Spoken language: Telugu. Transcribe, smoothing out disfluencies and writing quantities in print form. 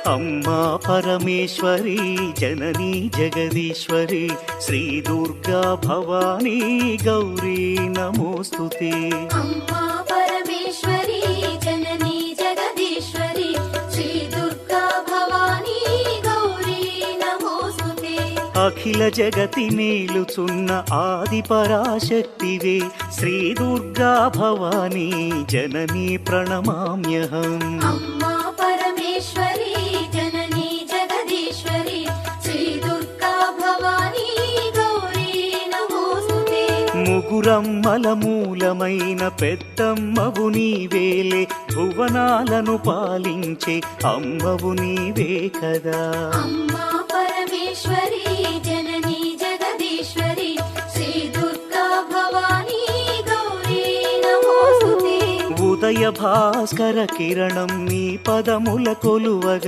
అమ్మా పరమేశ్వరి జననీ జగదీశ్వరి శ్రీ దుర్గా భవానీ గౌరీ నమోస్తుతే. అమ్మా పరమేశ్వరి జననీ జగదీశ్వరి శ్రీ దుర్గా భవానీ గౌరీ నమోస్తుతే. అఖిల జగతి నేలుచున్న ఆది పరాశక్తివే శ్రీ దుర్గా భవానీ జననీ ప్రణమామ్యహం. అమ్మా పరమేశ్వరి జననీ జగదీశ్వరి శ్రీ దుర్గా భవానీ గౌరీ నమోస్తుతే. ముగురమ్మల మూలమైన పెద్దమ్మవు నీవేలే భువనాలను పాలించే అమ్మవు నీవే కదా. అమ్మా పరమేశ్వరి జననీ జగదీశ్వరి శ్రీ దుర్గా భవానీ గౌరీ నమోస్తుతే. ఉదయ భాస్కర కిరణం నీ పదముల కొలువగా